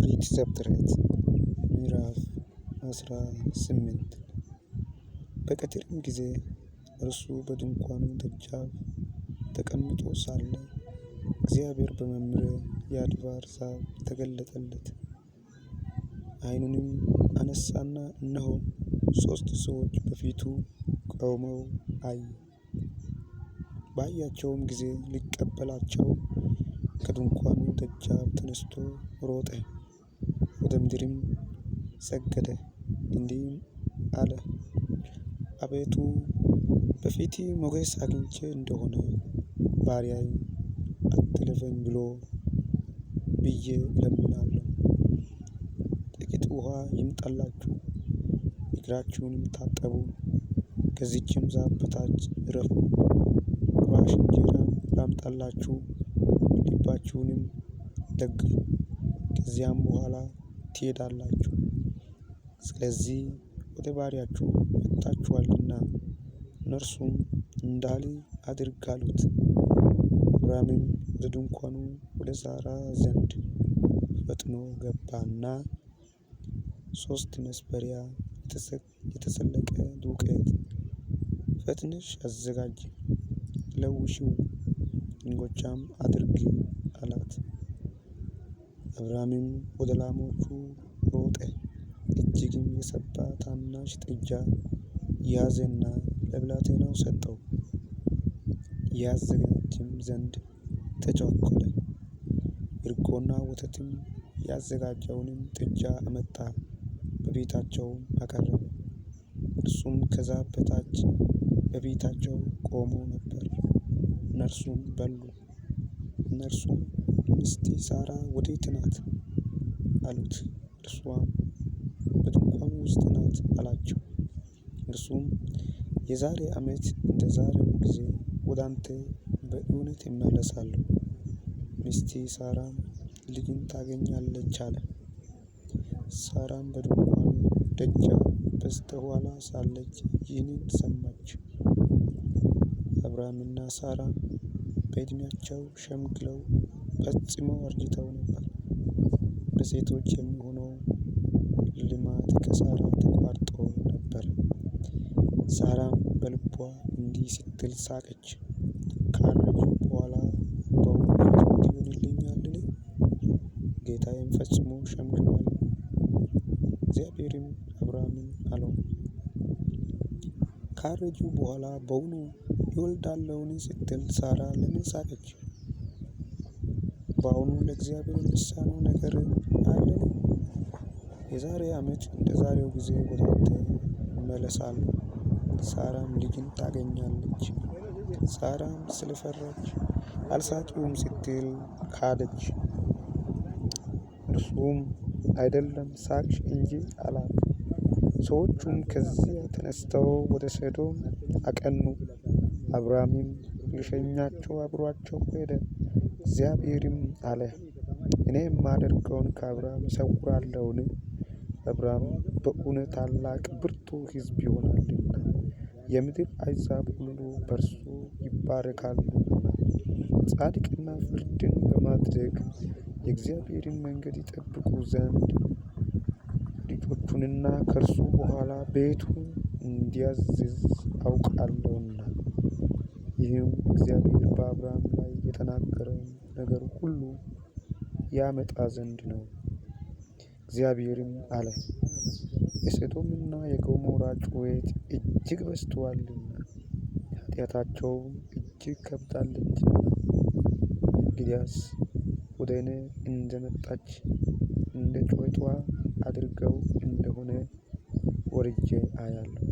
ኦሪት ዘፍጥረት ምዕራፍ 18 በቀትርም ጊዜ እርሱ በድንኳኑ ደጃፍ ተቀምጦ ሳለ እግዚአብሔር በመምሬ የአድባር ዛፍ ተገለጠለት። ዓይኑንም አነሳና እነሆ 3 ሰዎች በፊቱ ቆመው አየ። ባያቸውም ጊዜ ሊቀበላቸው ከድንኳኑ ደጃፍ ተነስቶ ሮጠ፣ ወደ ምድርም ሰገደ፣ እንዲህም አለ፣ አቤቱ በፊትህ ሞገስ አግኝቼ እንደሆነ ባሪያዬን አትለፈኝ ብዬ እለምናለሁ። ጥቂት ውኃ ይምጣላችሁ፣ እግራችሁንም ታጠቡ፣ ከዚህችም ዛፍ በታች ዕረፉ። ቁራሽ እንጀራም ላምጣላችሁ፣ ልባችሁንም ደግፉ፣ ከዚያም በኋላ ትሄዳላችሁ። ስለዚህ ወደ ባሪያችሁ መጥታችኋልና እነርሱም እንዳልህ አድርግ አሉት። አብርሃምም ወደ ድንኳኑ ወደ ሣራ ዘንድ ፈጥኖ ገባና 3 መስፈሪያ የተሰለቀ ዱቄት ፈጥነሽ አዘጋጂ፣ ለውሺው፣ እንጎቻም አድርጊ አላት። አብርሃምም ወደ ላሞቹ ሮጠ፣ እጅግም የሰባ ታናሽ ጥጃ ያዘና ለብላቴናው ሰጠው። ያዘጋጅም ዘንድ ተቻኰለ። እርጎና ወተትም ያዘጋጀውንም ጥጃ አመጣ፣ በቤታቸውም አቀረበ። እርሱም ከዛፍ በታች በፊታቸው ቆሞ ነበር። እነርሱም በሉ። እነርሱም ሚስትህ ሣራ ወዴት ናት አሉት። እርሷም በድንኳኑ ውስጥ ናት አላቸው። እርሱም የዛሬ ዓመት እንደ ዛሬው ጊዜ ወደ አንተ በእውነት እመለሳለሁ፣ ሚስትህ ሣራም ልጅን ታገኛለች አለ። ሣራም በድንኳኑ ደጃፍ በስተኋላ ሳለች ይህንን ሰማች። አብርሃምና ሣራም በዕድሜያቸው ሸምግለው ፈጽመው አርጅተው ነበር። በሴቶች የሚሆነው ልማድ ከሣራ ተቋርጦ ነበር። ሣራም በልቧ እንዲህ ስትል ሳቀች፣ ካረጁ በኋላ በውኑ ልጅ ይሆንልኛልን? ጌታዬም ፈጽሞ ሸምግሎአል። እግዚአብሔርም አብርሃምን አለው፣ ካረጁ በኋላ በውኑ ይወልዳሉን ስትል ሣራ ለምን ሳቀች? በውኑ ለእግዚአብሔር የሚሳነው ነገር አለን? የዛሬ ዓመት እንደ ዛሬው ጊዜ ወደ አንተ እመለሳለሁ፣ ሣራም ልጅን ታገኛለች። ሣራም ስለፈራች አልሳቅሁም ስትል ካደች። እርሱም አይደለም ሳቅሽ እንጂ አላት። ሰዎቹም ከዚያ ተነስተው ወደ ሰዶም አቀኑ። አብርሃምም ሊሸኛቸው አብሮአቸው ሄደ። እግዚአብሔርም አለ፣ እኔ የማደርገውን ከአብርሃም እሰውራለሁን? አብርሃም በእውነት ታላቅ ብርቱ ሕዝብ ይሆናልና የምድር አሕዛብ ሁሉ በእርሱ ይባረካሉና። ጻድቅና ፍርድን በማድረግ የእግዚአብሔርን መንገድ ይጠብቁ ዘንድ ልጆቹንና ከእርሱ በኋላ ቤቱን እንዲያዝዝ አውቃለሁና። ይህም እግዚአብሔር በአብርሃም ላይ የተናገረውን ነገር ሁሉ ያመጣ ዘንድ ነው። እግዚአብሔርም አለ፣ የሰዶምና የገሞራ ጩኸት እጅግ በዝቶአልና ኃጢአታቸውም እጅግ ከብዳለችና፣ እንግዲያስ ወደ እኔ እንደመጣች እንደ ጩኸቷ አድርገው እንደሆነ ወርጄ አያለሁ።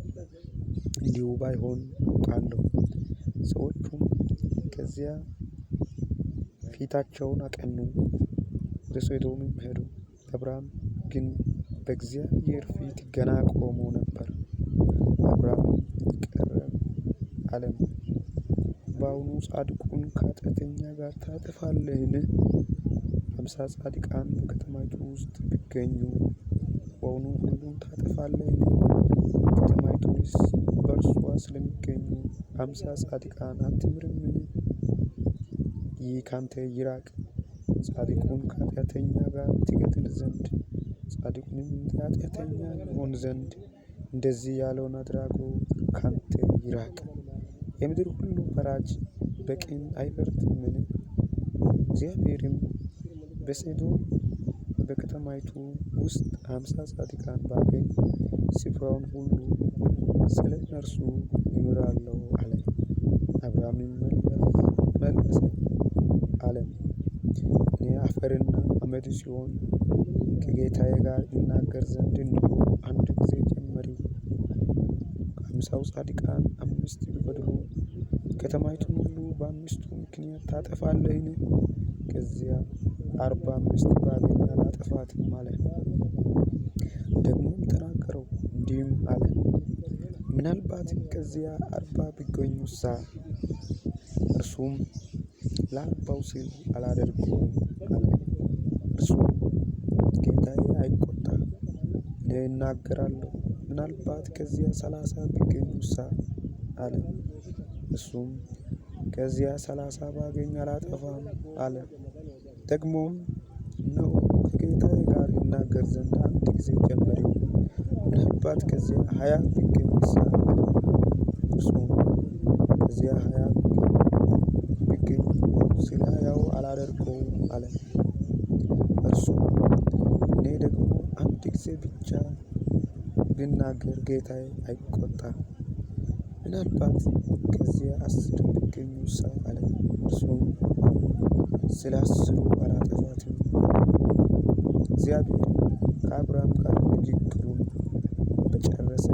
እንዲሁ ባይሆን አውቃለሁ። ሰዎቹም ከዚያ ፊታቸውን አቀኑ፣ ወደ ሰዶምም ሄዱ። አብርሃም ግን በእግዚአብሔር ፊት ገና ቆሞ ነበር። አብርሃምም ቀረበ አለም፣ በውኑ ጻድቁን ከኃጢአተኛ ጋር ታጠፋለህን? 50 ጻድቃን በከተማይቱ ውስጥ ቢገኙ በውኑ ሁሉን ታጠፋለህን? ከተማይቱንስ በእርሷ ስለሚገኙ 50 ጻድቃን አትምርምን? ይህ ካንተ ይራቅ። ጻድቁን ከኃጢአተኛ ጋር ትገድል ዘንድ ጻድቁንም ኃጢአተኛ ይሆን ዘንድ እንደዚህ ያለውን አድራጎት ካንተ ይራቅ። የምድር ሁሉ ፈራጅ በቅን አይፈርድምን? እግዚአብሔርም በሰዶም በከተማይቱ ውስጥ 50 ጻድቃን ባገኝ ስፍራውን ሁሉ ስለ እነርሱ እምራለሁ አለ። አብርሃምም መለሰ አለም፣ እኔ አፈርና አመድ ሲሆን ከጌታዬ ጋር እናገር ዘንድ እነሆ አንድ ጊዜ ጀመርሁ። ከ50 ጻድቃን 5 ቢጎድሉ ከተማይቱን ሁሉ በ5ቱ ምክንያት ታጠፋለህን? ከዚያ 45 ባገኝ አላጠፋትም አለ። ደግሞም ተናገረው እንዲህም አለ፣ ምናልባት ከዚያ 40 ቢገኙሳ? እርሱም ለ40ው ሲል አላደርገውም አለ። እርሱም ጌታዬ አይቆጣ፣ እኔ እናገራለሁ፣ ምናልባት ከዚያ 30 ቢገኙሳ? አለ። እርሱም ከዚያ 30 ባገኝ አላጠፋም አለ። ደግሞም እነሆ ከጌታዬ ጋር እናገር ዘንድ አንድ ጊዜ ጀመርሁ፣ ምናልባት ከዚያ 20 ቢገኙሳ? አለ። እርሱም ከዚያ 20 ቢገኙ ስለ 20ው አላደርገውም አለ። እርሱም እኔ ደግሞ አንድ ጊዜ ብቻ ብናገር ጌታዬ አይቆጣም፣ ምናልባት ከዚያ 10 ቢገኙሳ? አለ። እርሱም ስለ 10ሩ አላጠፋትም። እግዚአብሔር ከአብርሃም ጋር ንግግሩን በጨረሰ